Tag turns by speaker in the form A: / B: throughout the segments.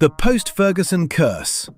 A: The Post-Ferguson Curse.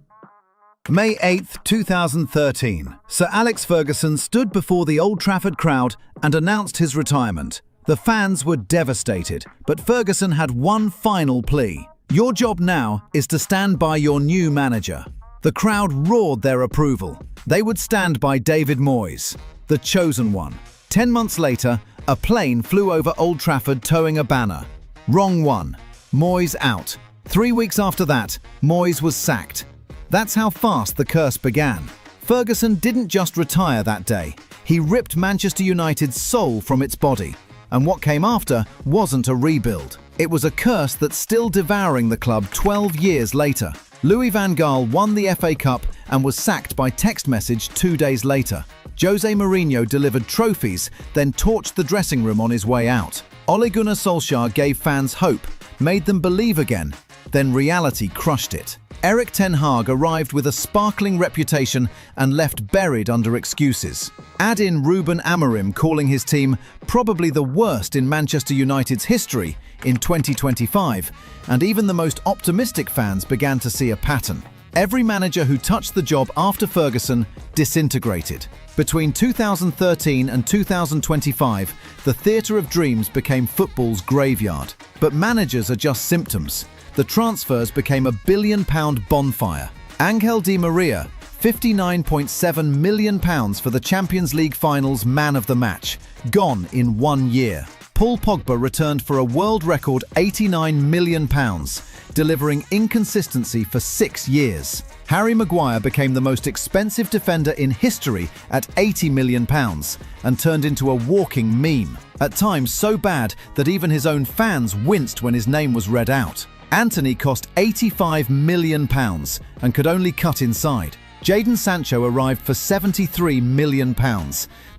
A: May 8, 2013, Sir Alex Ferguson stood before the Old Trafford crowd and announced his retirement. The fans were devastated, but Ferguson had one final plea. Your job now is to stand by your new manager. The crowd roared their approval. They would stand by David Moyes, the chosen one. 10 months later, a plane flew over Old Trafford towing a banner. Wrong one. Moyes out. 3 weeks after that, Moyes was sacked. That's how fast the curse began. Ferguson didn't just retire that day. He ripped Manchester United's soul from its body. And what came after wasn't a rebuild. It was a curse that's still devouring the club 12 years later. Louis van Gaal won the FA Cup and was sacked by text message 2 days later. Jose Mourinho delivered trophies, then torched the dressing room on his way out. Ole Gunnar Solskjaer gave fans hope, made them believe again. Then reality crushed it. Erik ten Hag arrived with a sparkling reputation and left buried under excuses. Add in Ruben Amorim calling his team probably the worst in Manchester United's history in 2025, and even the most optimistic fans began to see a pattern. Every manager who touched the job after Ferguson disintegrated. Between 2013 and 2025, the theatre of dreams became football's graveyard. But managers are just symptoms. The transfers became a billion-pound bonfire. Angel Di Maria, £59.7 million for the Champions League Finals Man of the Match, gone in 1 year. Paul Pogba returned for a world record £89 million, delivering inconsistency for 6 years. Harry Maguire became the most expensive defender in history at £80 million and turned into a walking meme, at times so bad that even his own fans winced when his name was read out. Antony cost £85 million and could only cut inside. Jadon Sancho arrived for £73 million,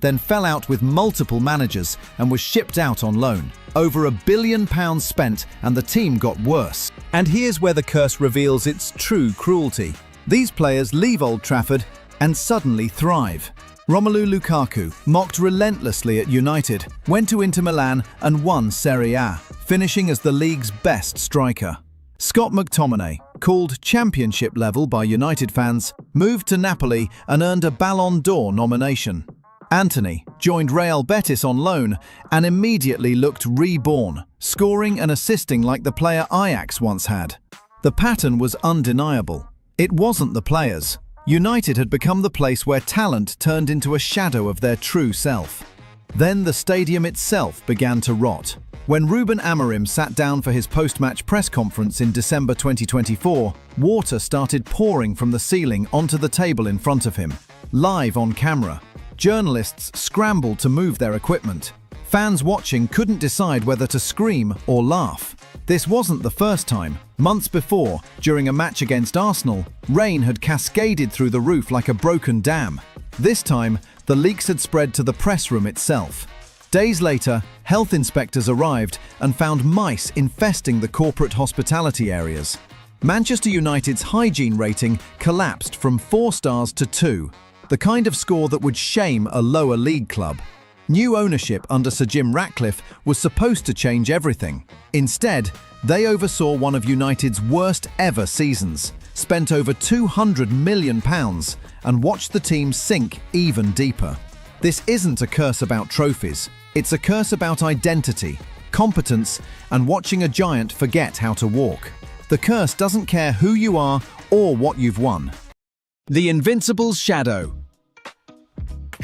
A: then fell out with multiple managers and was shipped out on loan. Over £1 billion spent and the team got worse. And here's where the curse reveals its true cruelty. These players leave Old Trafford and suddenly thrive. Romelu Lukaku, mocked relentlessly at United, went to Inter Milan and won Serie A, finishing as the league's best striker. Scott McTominay, called championship level by United fans, moved to Napoli and earned a Ballon d'Or nomination. Antony joined Real Betis on loan and immediately looked reborn, scoring and assisting like the player Ajax once had. The pattern was undeniable. It wasn't the players. United had become the place where talent turned into a shadow of their true self. Then the stadium itself began to rot. When Ruben Amorim sat down for his post-match press conference in December 2024, water started pouring from the ceiling onto the table in front of him, live on camera. Journalists scrambled to move their equipment. Fans watching couldn't decide whether to scream or laugh. This wasn't the first time. Months before, during a match against Arsenal, rain had cascaded through the roof like a broken dam. This time, the leaks had spread to the press room itself. Days later, health inspectors arrived and found mice infesting the corporate hospitality areas. Manchester United's hygiene rating collapsed from 4 stars to 2, the kind of score that would shame a lower league club. New ownership under Sir Jim Ratcliffe was supposed to change everything. Instead, they oversaw one of United's worst ever seasons, spent over £200 million, and watched the team sink even deeper. This isn't a curse about trophies. It's a curse about identity, competence, and watching a giant forget how to walk. The curse doesn't care who you are or what you've won. The Invincibles' shadow.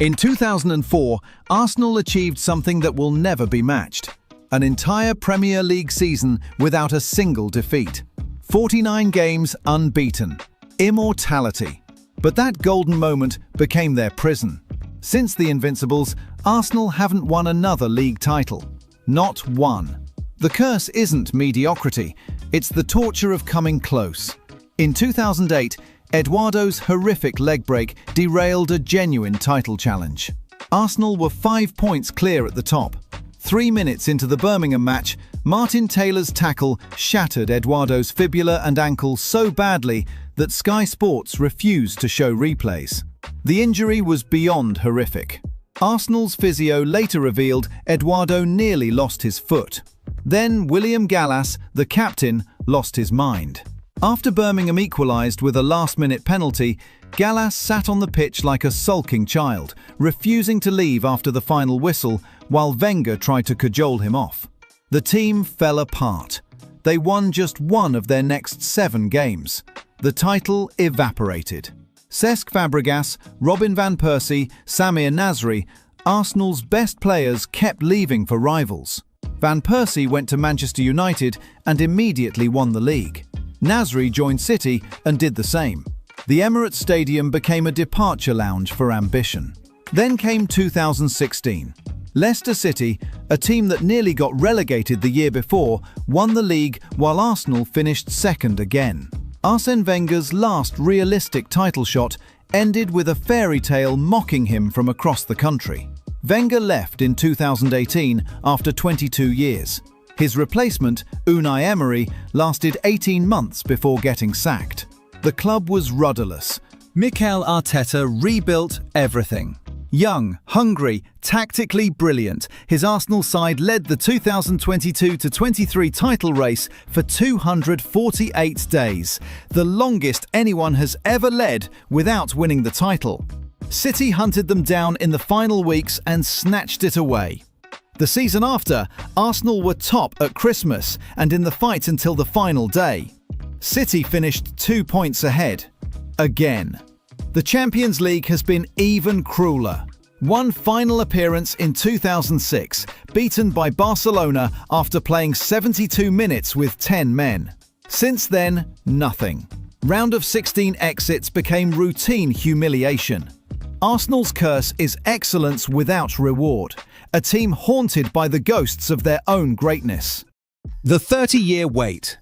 A: In 2004, Arsenal achieved something that will never be matched. An entire Premier League season without a single defeat. 49 games unbeaten. Immortality. But that golden moment became their prison. Since the Invincibles, Arsenal haven't won another league title. Not one. The curse isn't mediocrity, it's the torture of coming close. In 2008, Eduardo's horrific leg break derailed a genuine title challenge. Arsenal were 5 points clear at the top. 3 minutes into the Birmingham match, Martin Taylor's tackle shattered Eduardo's fibula and ankle so badly that Sky Sports refused to show replays. The injury was beyond horrific. Arsenal's physio later revealed Eduardo nearly lost his foot. Then William Gallas, the captain, lost his mind. After Birmingham equalised with a last-minute penalty, Gallas sat on the pitch like a sulking child, refusing to leave after the final whistle while Wenger tried to cajole him off. The team fell apart. They won just one of their next 7 games. The title evaporated. Cesc Fabregas, Robin van Persie, Samir Nasri, Arsenal's best players kept leaving for rivals. Van Persie went to Manchester United and immediately won the league. Nasri joined City and did the same. The Emirates Stadium became a departure lounge for ambition. Then came 2016. Leicester City, a team that nearly got relegated the year before, won the league while Arsenal finished second again. Arsène Wenger's last realistic title shot ended with a fairy tale mocking him from across the country. Wenger left in 2018 after 22 years. His replacement, Unai Emery, lasted 18 months before getting sacked. The club was rudderless. Mikel Arteta rebuilt everything. Young, hungry, tactically brilliant, his Arsenal side led the 2022-23 title race for 248 days, the longest anyone has ever led without winning the title. City hunted them down in the final weeks and snatched it away. The season after, Arsenal were top at Christmas and in the fight until the final day. City finished 2 points ahead. Again. The Champions League has been even crueler. One final appearance in 2006, beaten by Barcelona after playing 72 minutes with 10 men. Since then, nothing. Round of 16 exits became routine humiliation. Arsenal's curse is excellence without reward, a team haunted by the ghosts of their own greatness. The 30-year wait.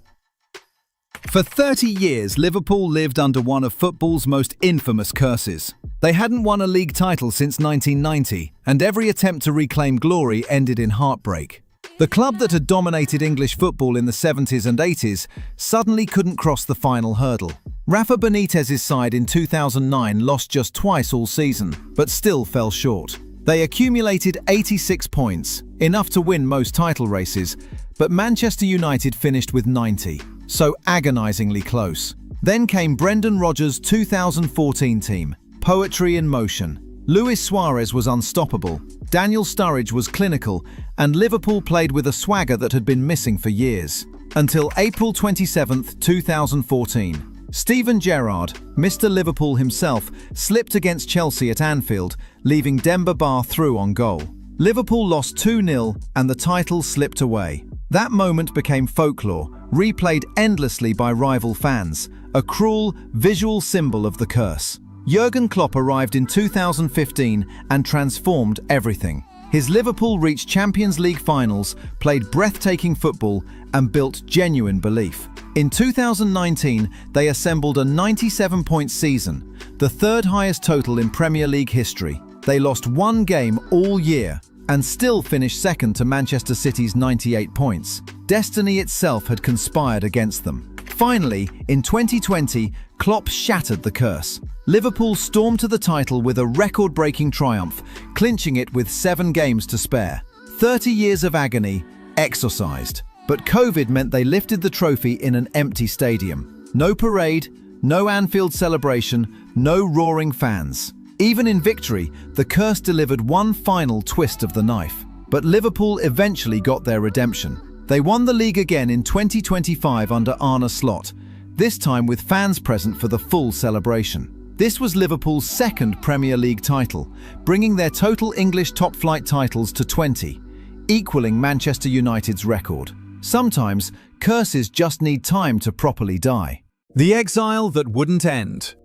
A: For 30 years, Liverpool lived under one of football's most infamous curses. They hadn't won a league title since 1990, and every attempt to reclaim glory ended in heartbreak. The club that had dominated English football in the 70s and 80s suddenly couldn't cross the final hurdle. Rafa Benitez's side in 2009 lost just twice all season, but still fell short. They accumulated 86 points, enough to win most title races, but Manchester United finished with 90, so agonisingly close. Then came Brendan Rodgers' 2014 team, poetry in motion. Luis Suarez was unstoppable, Daniel Sturridge was clinical, and Liverpool played with a swagger that had been missing for years. Until April 27, 2014. Steven Gerrard, Mr. Liverpool himself, slipped against Chelsea at Anfield, leaving Demba Ba through on goal. Liverpool lost 2-0 and the title slipped away. That moment became folklore, replayed endlessly by rival fans, a cruel, visual symbol of the curse. Jurgen Klopp arrived in 2015 and transformed everything. His Liverpool reached Champions League finals, played breathtaking football, and built genuine belief. In 2019, they assembled a 97-point season, the third highest total in Premier League history. They lost one game all year and still finished second to Manchester City's 98 points. Destiny itself had conspired against them. Finally, in 2020, Klopp shattered the curse. Liverpool stormed to the title with a record-breaking triumph, clinching it with 7 games to spare. 30 years of agony, exorcised. But COVID meant they lifted the trophy in an empty stadium. No parade, no Anfield celebration, no roaring fans. Even in victory, the curse delivered one final twist of the knife. But Liverpool eventually got their redemption. They won the league again in 2025 under Arne Slot, this time with fans present for the full celebration. This was Liverpool's second Premier League title, bringing their total English top-flight titles to 20, equaling Manchester United's record. Sometimes, curses just need time to properly die. The exile that wouldn't end.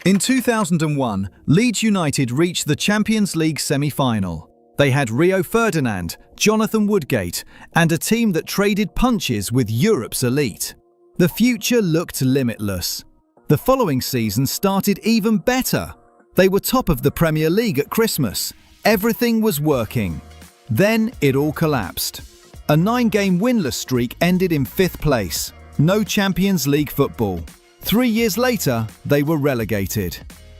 A: In 2001, Leeds United reached the Champions League semi-final. They had Rio Ferdinand, Jonathan Woodgate, and a team that traded punches with Europe's elite. The future looked limitless. The following season started even better. They were top of the Premier League at Christmas. Everything was working. Then it all collapsed. A 9-game winless streak ended in 5th place. No Champions League football. 3 years later, they were relegated.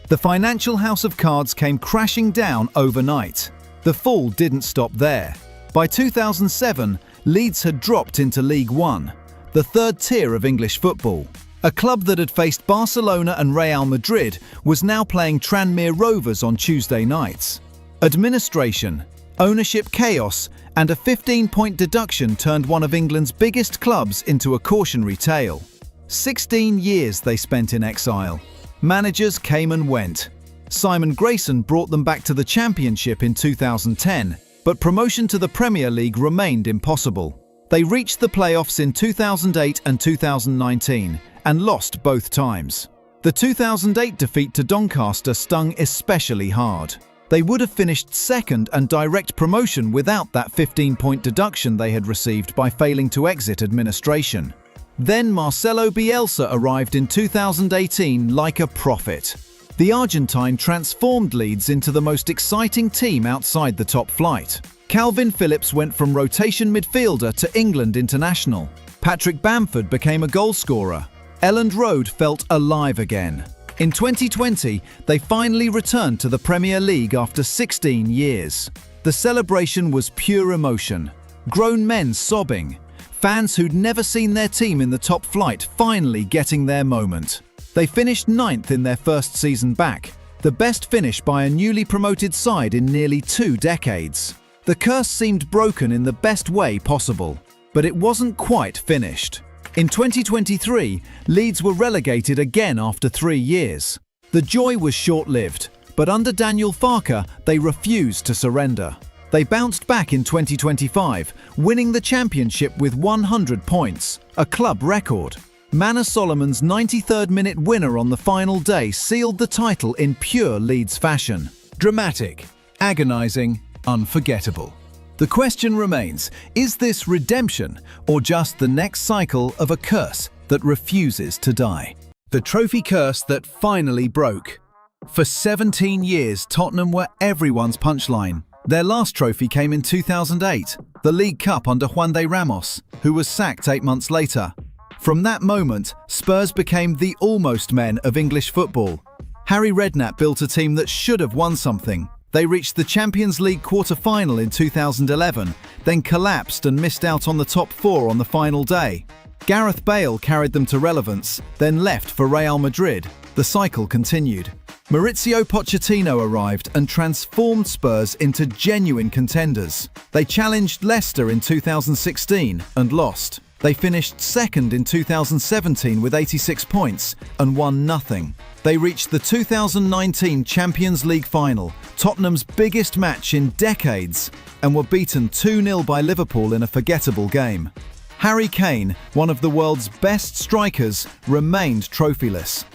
A: The financial house of cards came crashing down overnight. The fall didn't stop there. By 2007, Leeds had dropped into League One, the third tier of English football. A club that had faced Barcelona and Real Madrid was now playing Tranmere Rovers on Tuesday nights. Administration, ownership chaos, and a 15-point deduction turned one of England's biggest clubs into a cautionary tale. 16 years they spent in exile. Managers came and went. Simon Grayson brought them back to the Championship in 2010, but promotion to the Premier League remained impossible. They reached the playoffs in 2008 and 2019 and lost both times. The 2008 defeat to Doncaster stung especially hard. They would have finished second and direct promotion without that 15-point deduction they had received by failing to exit administration. Then Marcelo Bielsa arrived in 2018 like a prophet. The Argentine transformed Leeds into the most exciting team outside the top flight. Calvin Phillips went from rotation midfielder to England international. Patrick Bamford became a goalscorer. Elland Road felt alive again. In 2020, they finally returned to the Premier League after 16 years. The celebration was pure emotion. Grown men sobbing. Fans who'd never seen their team in the top flight finally getting their moment. They finished 9th in their first season back, the best finish by a newly promoted side in nearly 2 decades. The curse seemed broken in the best way possible, but it wasn't quite finished. In 2023, Leeds were relegated again after 3 years. The joy was short-lived, but under Daniel Farke, they refused to surrender. They bounced back in 2025, winning the championship with 100 points, a club record. Manor Solomon's 93rd minute winner on the final day sealed the title in pure Leeds fashion. Dramatic, agonising, unforgettable. The question remains, is this redemption or just the next cycle of a curse that refuses to die? The trophy curse that finally broke. For 17 years, Tottenham were everyone's punchline. Their last trophy came in 2008, the League Cup under Juan de Ramos, who was sacked 8 months later. From that moment, Spurs became the almost men of English football. Harry Redknapp built a team that should have won something. They reached the Champions League quarter-final in 2011, then collapsed and missed out on the top 4 on the final day. Gareth Bale carried them to relevance, then left for Real Madrid. The cycle continued. Mauricio Pochettino arrived and transformed Spurs into genuine contenders. They challenged Leicester in 2016 and lost. They finished second in 2017 with 86 points and won nothing. They reached the 2019 Champions League final, Tottenham's biggest match in decades, and were beaten 2-0 by Liverpool in a forgettable game. Harry Kane, one of the world's best strikers, remained trophyless.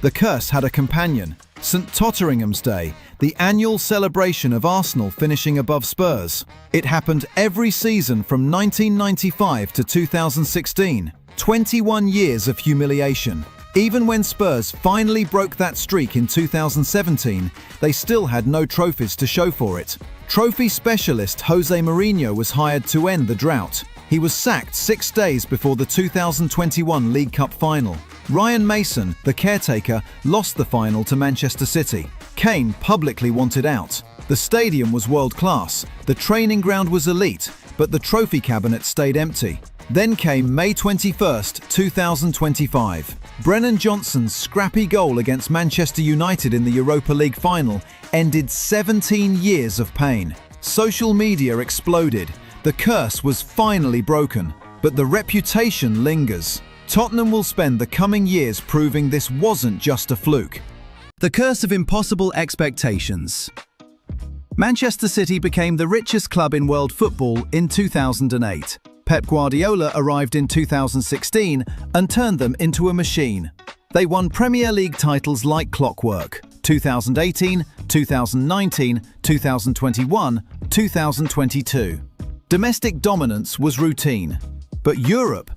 A: The curse had a companion, St Totteringham's Day, the annual celebration of Arsenal finishing above Spurs. It happened every season from 1995 to 2016. 21 years of humiliation. Even when Spurs finally broke that streak in 2017, they still had no trophies to show for it. Trophy specialist Jose Mourinho was hired to end the drought. He was sacked 6 days before the 2021 League Cup final. Ryan Mason, the caretaker, lost the final to Manchester City. Kane publicly wanted out. The stadium was world-class, the training ground was elite, but the trophy cabinet stayed empty. Then came May 21st, 2025. Brennan Johnson's scrappy goal against Manchester United in the Europa League final ended 17 years of pain. Social media exploded. The curse was finally broken, but the reputation lingers. Tottenham will spend the coming years proving this wasn't just a fluke. The curse of impossible expectations. Manchester City became the richest club in world football in 2008. Pep Guardiola arrived in 2016 and turned them into a machine. They won Premier League titles like clockwork: 2018, 2019, 2021, 2022. Domestic dominance was routine. But Europe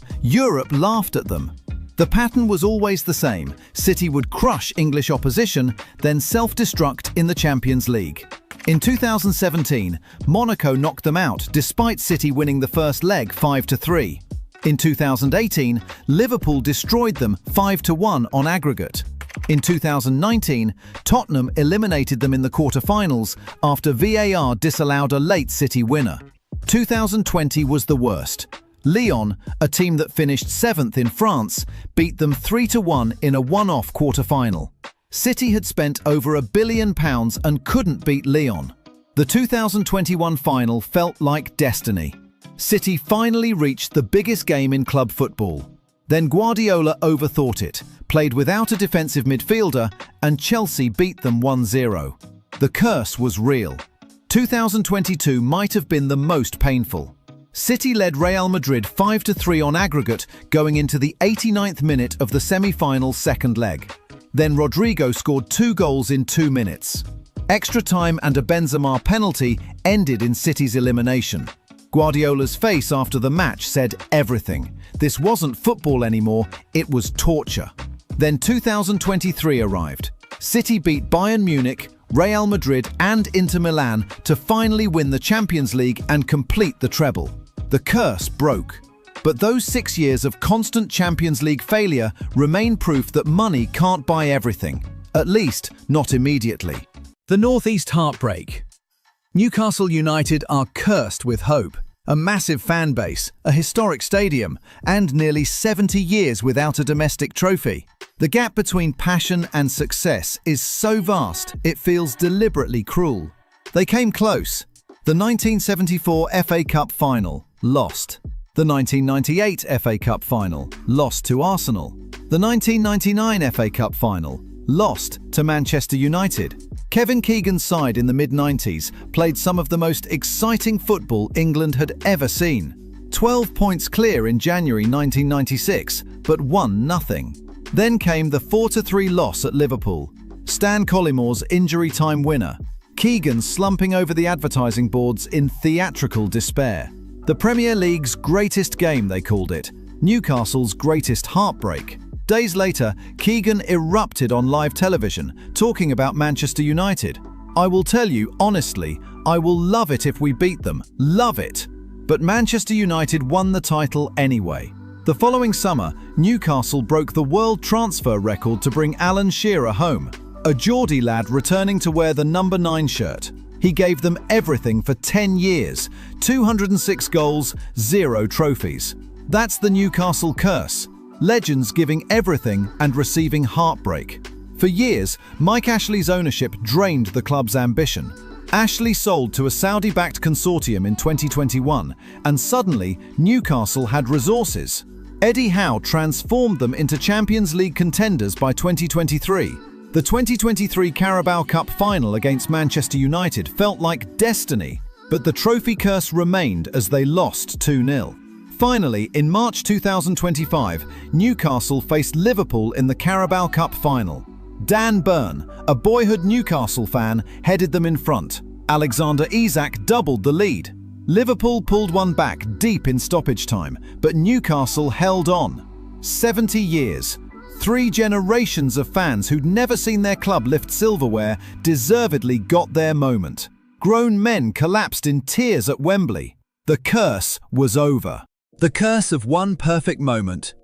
A: laughed at them. The pattern was always the same. City would crush English opposition, then self-destruct in the Champions League. In 2017, Monaco knocked them out despite City winning the first leg 5-3. In 2018, Liverpool destroyed them 5-1 on aggregate. In 2019, Tottenham eliminated them in the quarter-finals after VAR disallowed a late City winner. 2020 was the worst. Lyon, a team that finished 7th in France, beat them 3-1 in a one-off quarter-final. City had spent over £1 billion and couldn't beat Lyon. The 2021 final felt like destiny. City finally reached the biggest game in club football. Then Guardiola overthought it, played without a defensive midfielder, and Chelsea beat them 1-0. The curse was real. 2022 might have been the most painful. City led Real Madrid 5-3 on aggregate going into the 89th minute of the semi-final second leg. Then Rodrigo scored 2 goals in 2 minutes. Extra time and a Benzema penalty ended in City's elimination. Guardiola's face after the match said everything. This wasn't football anymore, it was torture. Then 2023 arrived. City beat Bayern Munich, Real Madrid and Inter Milan to finally win the Champions League and complete the treble. The curse broke. But those 6 years of constant Champions League failure remain proof that money can't buy everything. At least, not immediately.
B: The Northeast Heartbreak. Newcastle United are cursed with hope. A massive fan base, a historic stadium, and nearly 70 years without a domestic trophy. The gap between passion and success is so vast, it feels deliberately cruel. They came close. The 1974 FA Cup final, lost. The 1998 FA Cup final, lost to Arsenal. The 1999 FA Cup final, lost to Manchester United. Kevin Keegan's side in the mid-90s played some of the most exciting football England had ever seen. 12 points clear in January 1996, but won nothing. Then came the 4-3 loss at Liverpool. Stan Collimore's injury time winner. Keegan slumping over the advertising boards in theatrical despair. The Premier League's greatest game, they called it. Newcastle's greatest heartbreak. Days later, Keegan erupted on live television, talking about Manchester United. "I will tell you, honestly, I will love it if we beat them. Love it." But Manchester United won the title anyway. The following summer, Newcastle broke the world transfer record to bring Alan Shearer home, a Geordie lad returning to wear the number 9 shirt. He gave them everything for 10 years, 206 goals, 0 trophies. That's the Newcastle curse. Legends giving everything and receiving heartbreak. For years, Mike Ashley's ownership drained the club's ambition. Ashley sold to a Saudi-backed consortium in 2021, and suddenly Newcastle had resources. Eddie Howe transformed them into Champions League contenders by 2023. The 2023 Carabao Cup final against Manchester United felt like destiny, but the trophy curse remained as they lost 2-0. Finally, in March 2025, Newcastle faced Liverpool in the Carabao Cup final. Dan Burn, a boyhood Newcastle fan, headed them in front. Alexander Isak doubled the lead. Liverpool pulled one back deep in stoppage time, but Newcastle held on. 70 years. 3 generations of fans who'd never seen their club lift silverware deservedly got their moment. Grown men collapsed in tears at Wembley. The curse was over. The curse of one perfect moment.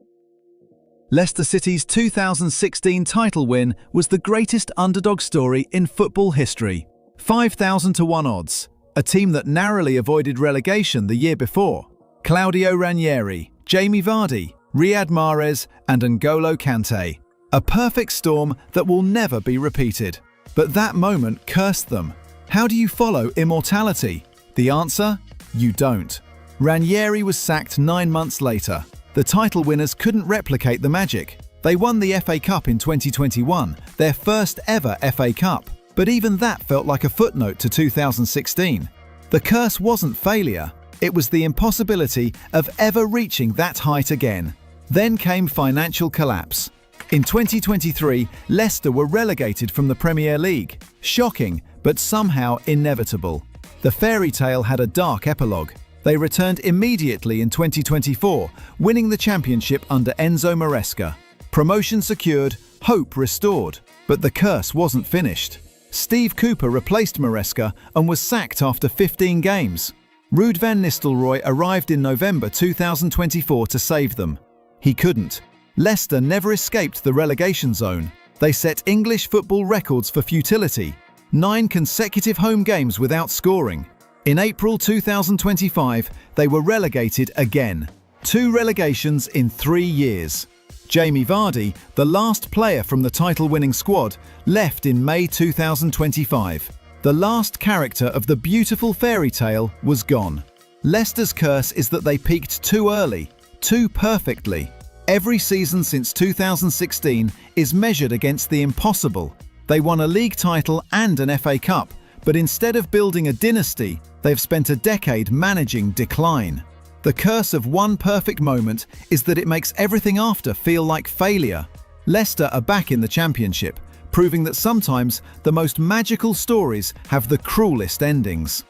B: Leicester City's 2016 title win was the greatest underdog story in football history. 5,000 to 1 odds. A team that narrowly avoided relegation the year before. Claudio Ranieri, Jamie Vardy, Riyad Mahrez and N'Golo Kante. A perfect storm that will never be repeated. But that moment cursed them. How do you follow immortality? The answer? You don't. Ranieri was sacked 9 months later. The title winners couldn't replicate the magic. They won the FA Cup in 2021, their first ever FA Cup. But even that felt like a footnote to 2016. The curse wasn't failure. It was the impossibility of ever reaching that height again. Then came financial collapse. In 2023, Leicester were relegated from the Premier League. Shocking, but somehow inevitable. The fairy tale had a dark epilogue. They returned immediately in 2024, winning the championship under Enzo Maresca. Promotion secured, hope restored. But the curse wasn't finished. Steve Cooper replaced Maresca and was sacked after 15 games. Ruud van Nistelrooy arrived in November 2024 to save them. He couldn't. Leicester never escaped the relegation zone. They set English football records for futility. 9 consecutive home games without scoring. In April 2025, they were relegated again. 2 relegations in 3 years. Jamie Vardy, the last player from the title-winning squad, left in May 2025. The last character of the beautiful fairy tale was gone. Leicester's curse is that they peaked too early, too perfectly. Every season since 2016 is measured against the impossible. They won a league title and an FA Cup, but instead of building a dynasty, they've spent a decade managing decline. The curse of one perfect moment is that it makes everything after feel like failure. Leicester are back in the Championship, proving that sometimes the most magical stories have the cruelest endings.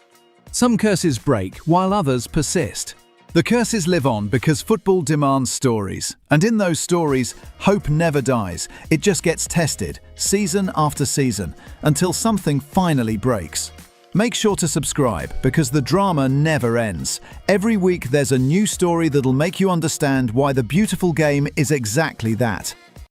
A: Some curses break while others persist. The curses live on because football demands stories, and in those stories, hope never dies. It just gets tested, season after season, until something finally breaks. Make sure to subscribe because the drama never ends. Every week there's a new story that'll make you understand why the beautiful game is exactly that.